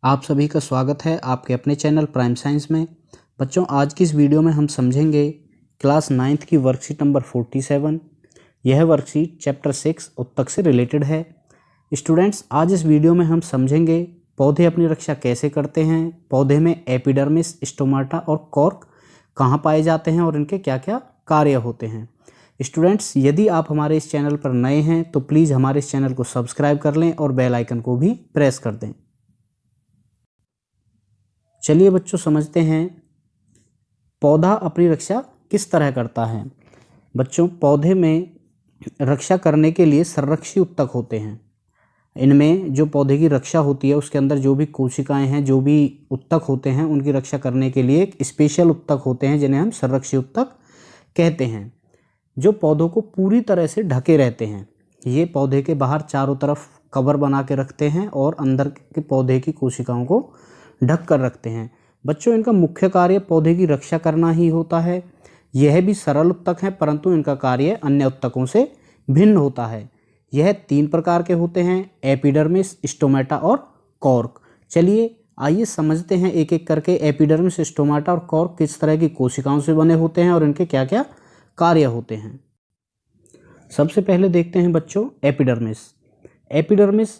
आप सभी का स्वागत है आपके अपने चैनल प्राइम साइंस में। बच्चों, आज की इस वीडियो में हम समझेंगे क्लास 9th की वर्कशीट नंबर 47। यह वर्कशीट चैप्टर 6 उत्तक से रिलेटेड है। स्टूडेंट्स, आज इस वीडियो में हम समझेंगे पौधे अपनी रक्षा कैसे करते हैं, पौधे में एपिडर्मिस, स्टोमाटा और कॉर्क कहाँ पाए जाते हैं और इनके क्या क्या कार्य होते हैं। स्टूडेंट्स, यदि आप हमारे इस चैनल पर नए हैं तो प्लीज़ हमारे इस चैनल को सब्सक्राइब कर लें और बेल आइकन को भी प्रेस कर दें। चलिए बच्चों, समझते हैं पौधा अपनी रक्षा किस तरह करता है। बच्चों, पौधे में रक्षा करने के लिए संरक्षी उत्तक होते हैं। इनमें जो पौधे की रक्षा होती है उसके अंदर जो भी कोशिकाएं हैं, जो भी उत्तक होते हैं, उनकी रक्षा करने के लिए एक स्पेशल उत्तक होते हैं जिन्हें हम संरक्षी उत्तक कहते हैं, जो पौधों को पूरी तरह से ढके रहते हैं। ये पौधे के बाहर चारों तरफ कवर बना के रखते हैं और अंदर के पौधे की कोशिकाओं को ढक कर रखते हैं। बच्चों, इनका मुख्य कार्य पौधे की रक्षा करना ही होता है। यह भी सरल उत्तक हैं, परंतु इनका कार्य अन्य उत्तकों से भिन्न होता है। यह 3 प्रकार के होते हैं: एपिडर्मिस, स्टोमाटा और कॉर्क। चलिए आइए समझते हैं एक एक करके एपिडर्मिस, स्टोमाटा और कॉर्क किस तरह की कोशिकाओं से बने होते हैं और इनके क्या क्या कार्य होते हैं। सबसे पहले देखते हैं बच्चों एपिडर्मिस। एपिडर्मिस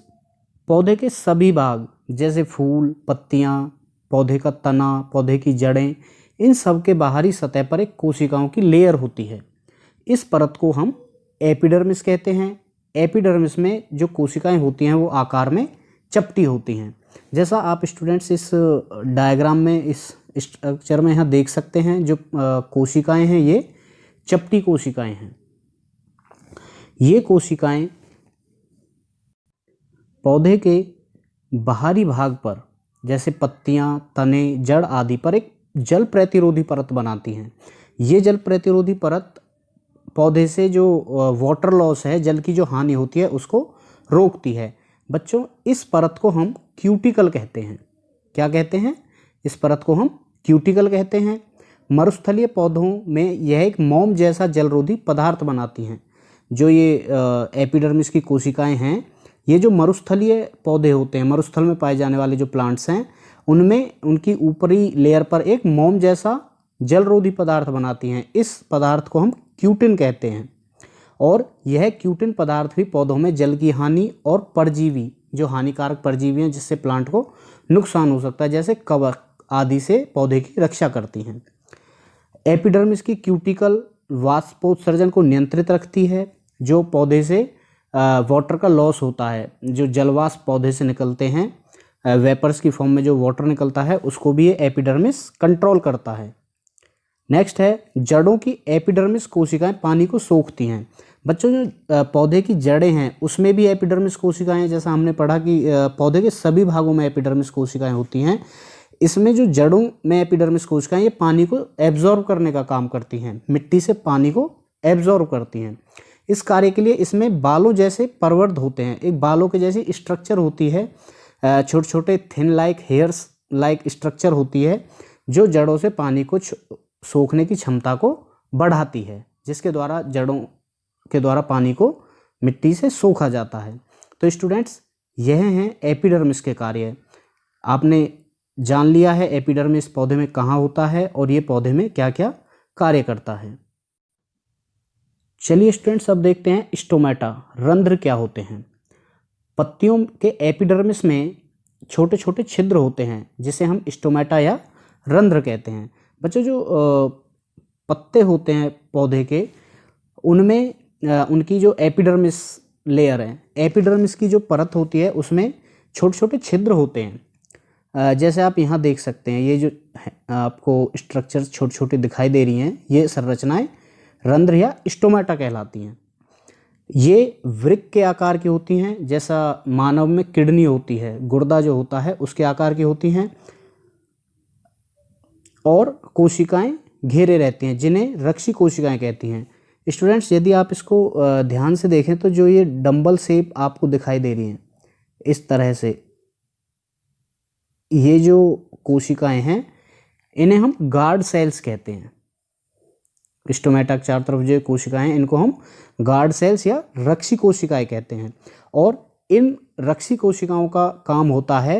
पौधे के सभी भाग जैसे फूल, पत्तियां, पौधे का तना, पौधे की जड़ें, इन सब के बाहरी सतह पर एक कोशिकाओं की लेयर होती है। इस परत को हम एपिडर्मिस कहते हैं। एपिडर्मिस में जो कोशिकाएं होती हैं वो आकार में चपटी होती हैं। जैसा आप स्टूडेंट्स इस डायग्राम में, इस स्ट्रक्चर में यहाँ देख सकते हैं, जो कोशिकाएं हैं ये चपटी कोशिकाएं हैं। ये कोशिकाएं पौधे के बाहरी भाग पर जैसे पत्तियां, तने, जड़ आदि पर एक जल प्रतिरोधी परत बनाती हैं। ये जल प्रतिरोधी परत पौधे से जो वाटर लॉस है, जल की जो हानि होती है, उसको रोकती है। बच्चों, इस परत को हम क्यूटिकल कहते हैं। क्या कहते हैं? इस परत को हम क्यूटिकल कहते हैं। मरुस्थलीय पौधों में यह एक मोम जैसा जलरोधी पदार्थ बनाती हैं। जो ये एपिडर्मिस की कोशिकाएं हैं, ये जो मरुस्थलीय पौधे होते हैं, मरुस्थल में पाए जाने वाले जो प्लांट्स हैं, उनमें उनकी ऊपरी लेयर पर एक मोम जैसा जलरोधी पदार्थ बनाती हैं। इस पदार्थ को हम क्यूटिन कहते हैं। और यह क्यूटिन पदार्थ भी पौधों में जल की हानि और परजीवी, जो हानिकारक परजीवी हैं जिससे प्लांट को नुकसान हो सकता है, जैसे कवक आदि से पौधे की रक्षा करती हैं। एपिडर्मिस की क्यूटिकल वाष्पोत्सर्जन को नियंत्रित रखती है। जो पौधे से वाटर का लॉस होता है, जो जलवाष्प पौधे से निकलते हैं, वेपर्स की फॉर्म में जो वाटर निकलता है, उसको भी ये एपिडर्मिस कंट्रोल करता है। नेक्स्ट है, जड़ों की एपिडर्मिस कोशिकाएं पानी को सोखती हैं। बच्चों, जो पौधे की जड़ें हैं उसमें भी एपिडर्मिस कोशिकाएं, जैसा हमने पढ़ा कि पौधे के सभी भागों में एपिडर्मिस कोशिकाएं होती हैं। इसमें जो जड़ों में एपिडर्मिस कोशिकाएं, ये पानी को एब्जॉर्ब करने का काम करती हैं, मिट्टी से पानी को एब्जॉर्ब करती हैं। इस कार्य के लिए इसमें बालों जैसे पर्वत होते हैं, एक बालों के जैसी स्ट्रक्चर होती है, छोटे छोटे thin like hairs like structure होती है, जो जड़ों से पानी को सोखने की क्षमता को बढ़ाती है, जिसके द्वारा जड़ों के द्वारा पानी को मिट्टी से सोखा जाता है। तो स्टूडेंट्स, यह हैं एपिडर्मिस के कार्य। आपने जान लिया है एपिडर्मिस पौधे में कहाँ होता है और ये पौधे में क्या क्या कार्य करता है। चलिए स्टूडेंट्स, अब देखते हैं स्टोमाटा, रंध्र क्या होते हैं। पत्तियों के एपिडर्मिस में छोटे छोटे छिद्र होते हैं जिसे हम स्टोमाटा या रंध्र कहते हैं। बच्चों, जो पत्ते होते हैं पौधे के, उनमें उनकी जो एपिडर्मिस लेयर है, एपिडर्मिस की जो परत होती है, उसमें छोटे छोटे छिद्र होते हैं। जैसे आप यहाँ देख सकते हैं, ये जो आपको स्ट्रक्चर छोटे छोटे दिखाई दे रही हैं, ये संरचनाएं रंध्र या स्टोमाटा कहलाती हैं। ये वृक्क के आकार की होती हैं, जैसा मानव में किडनी होती है, गुर्दा जो होता है उसके आकार की होती हैं, और कोशिकाएं घेरे रहती हैं, जिन्हें रक्षी कोशिकाएं कहती हैं। स्टूडेंट्स, यदि आप इसको ध्यान से देखें तो जो ये डंबल शेप आपको दिखाई दे रही हैं इस तरह से, ये जो कोशिकाएं हैं इन्हें हम गार्ड सेल्स कहते हैं। स्टोमाटा के चारों तरफ जो कोशिकाएं हैं, इनको हम गार्ड सेल्स या रक्षी कोशिकाएं कहते हैं। और इन रक्षी कोशिकाओं का काम होता है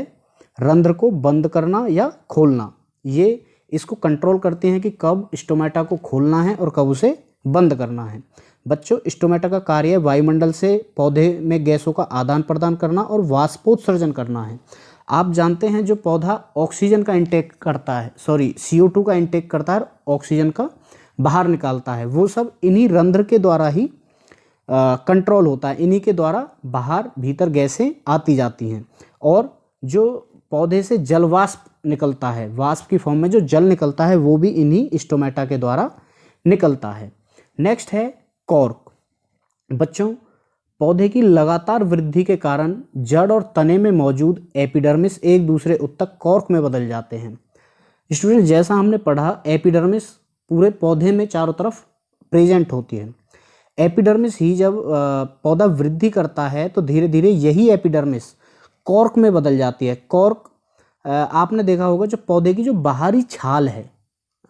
रंध्र को बंद करना या खोलना, ये इसको कंट्रोल करते हैं कि कब स्टोमेटा को खोलना है और कब उसे बंद करना है। बच्चों, स्टोमेटा का कार्य वायुमंडल से पौधे में गैसों का आदान प्रदान करना और वाष्पोत्सर्जन करना है। आप जानते हैं जो पौधा ऑक्सीजन का इंटेक करता है, CO2 का इंटेक करता है, ऑक्सीजन का बाहर निकालता है, वो सब इन्हीं रंध्र के द्वारा ही कंट्रोल होता है। इन्हीं के द्वारा बाहर भीतर गैसें आती जाती हैं। और जो पौधे से जल वाष्प निकलता है, वाष्प की फॉर्म में जो जल निकलता है, वो भी इन्हीं स्टोमेटा के द्वारा निकलता है। नेक्स्ट है कॉर्क। बच्चों, पौधे की लगातार वृद्धि के कारण जड़ और तने में मौजूद एपिडर्मिस एक दूसरे उत्तक कॉर्क में बदल जाते हैं। स्टूडेंट, जैसा हमने पढ़ा, एपिडर्मिस पूरे पौधे में चारों तरफ प्रेजेंट होती है। एपिडर्मिस ही जब पौधा वृद्धि करता है तो धीरे धीरे यही एपिडर्मिस कॉर्क में बदल जाती है। कॉर्क आपने देखा होगा, जो पौधे की जो बाहरी छाल है,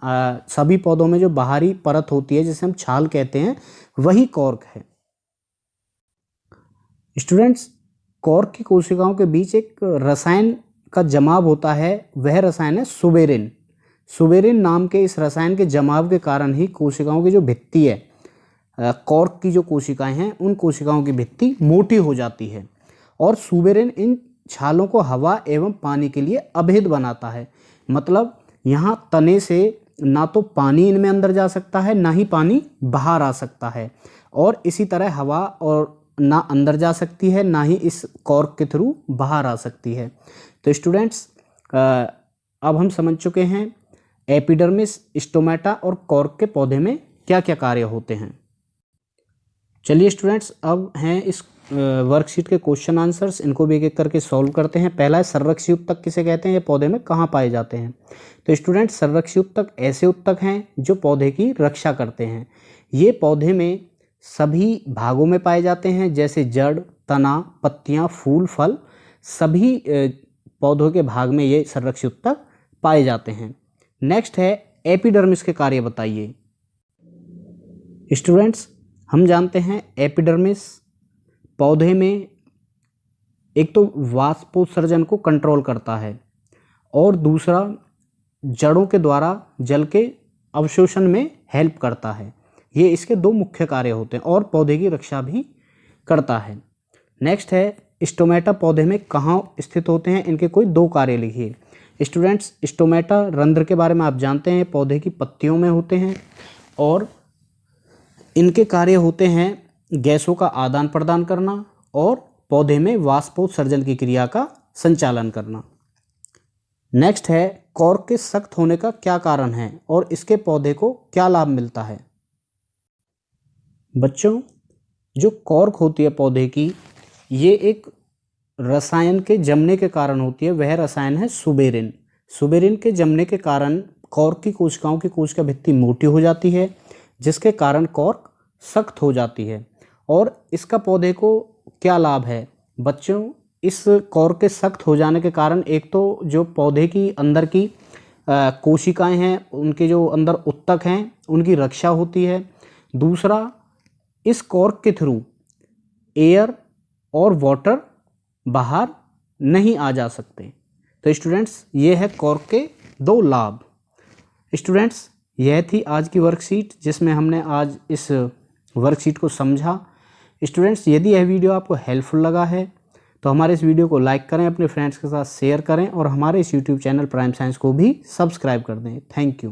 सभी पौधों में जो बाहरी परत होती है जिसे हम छाल कहते हैं, वही कॉर्क है। स्टूडेंट्स, कॉर्क की कोशिकाओं के बीच एक रसायन का जमाव होता है, वह रसायन है सुबेरिन। सुबेरिन नाम के इस रसायन के जमाव के कारण ही कोशिकाओं की जो भित्ति है, कॉर्क की जो कोशिकाएं हैं, उन कोशिकाओं की भित्ति मोटी हो जाती है। और सुबेरिन इन छालों को हवा एवं पानी के लिए अभेद बनाता है। मतलब यहाँ तने से ना तो पानी इनमें अंदर जा सकता है, ना ही पानी बाहर आ सकता है, और इसी तरह हवा और ना अंदर जा सकती है, ना ही इस कॉर्क के थ्रू बाहर आ सकती है। तो स्टूडेंट्स, अब हम समझ चुके हैं एपिडर्मिस, स्टोमेटा और कॉर्क के पौधे में क्या क्या कार्य होते हैं। चलिए स्टूडेंट्स, अब हैं इस वर्कशीट के क्वेश्चन आंसर्स, इनको भी एक एक करके सॉल्व करते हैं। पहला है संरक्षी उत्तक किसे कहते हैं, ये पौधे में कहाँ पाए जाते हैं। तो स्टूडेंट्स, संरक्षी उत्तक ऐसे उत्तक हैं जो पौधे की रक्षा करते हैं। ये पौधे में सभी भागों में पाए जाते हैं, जैसे जड़, तना, पत्तियाँ, फूल, फल, सभी पौधों के भाग में ये संरक्षी उत्तक पाए जाते हैं। नेक्स्ट है एपिडर्मिस के कार्य बताइए। स्टूडेंट्स, हम जानते हैं एपिडर्मिस पौधे में एक तो वाष्पोत्सर्जन को कंट्रोल करता है, और दूसरा जड़ों के द्वारा जल के अवशोषण में हेल्प करता है। ये इसके दो मुख्य कार्य होते हैं, और पौधे की रक्षा भी करता है। नेक्स्ट है स्टोमेटा पौधे में कहाँ स्थित होते हैं, इनके कोई दो कार्य लिखिए। स्टूडेंट्स, स्टोमेटा रंध्र के बारे में आप जानते हैं, पौधे की पत्तियों में होते हैं, और इनके कार्य होते हैं गैसों का आदान प्रदान करना और पौधे में वाष्पोत्सर्जन की क्रिया का संचालन करना। नेक्स्ट है कॉर्क के सख्त होने का क्या कारण है और इसके पौधे को क्या लाभ मिलता है। बच्चों, जो कॉर्क होती है पौधे की, ये एक रसायन के जमने के कारण होती है। वह रसायन है सुबेरिन। सुबेरिन के जमने के कारण कॉर्क की कोशिकाओं की कोशिका भित्ति मोटी हो जाती है, जिसके कारण कॉर्क सख्त हो जाती है। और इसका पौधे को क्या लाभ है। बच्चों, इस कॉर्क के सख्त हो जाने के कारण एक तो जो पौधे की अंदर की कोशिकाएं हैं, उनके जो अंदर उत्तक हैं, उनकी रक्षा होती है। दूसरा, इस कॉर्क के थ्रू एयर और वाटर बाहर नहीं आ जा सकते। तो स्टूडेंट्स, ये है कॉर्क के दो लाभ। स्टूडेंट्स, यह थी आज की वर्कशीट जिसमें हमने आज इस वर्कशीट को समझा। स्टूडेंट्स, यदि यह वीडियो आपको हेल्पफुल लगा है तो हमारे इस वीडियो को लाइक करें, अपने फ्रेंड्स के साथ शेयर करें, और हमारे इस यूट्यूब चैनल प्राइम साइंस को भी सब्सक्राइब कर दें। Thank you.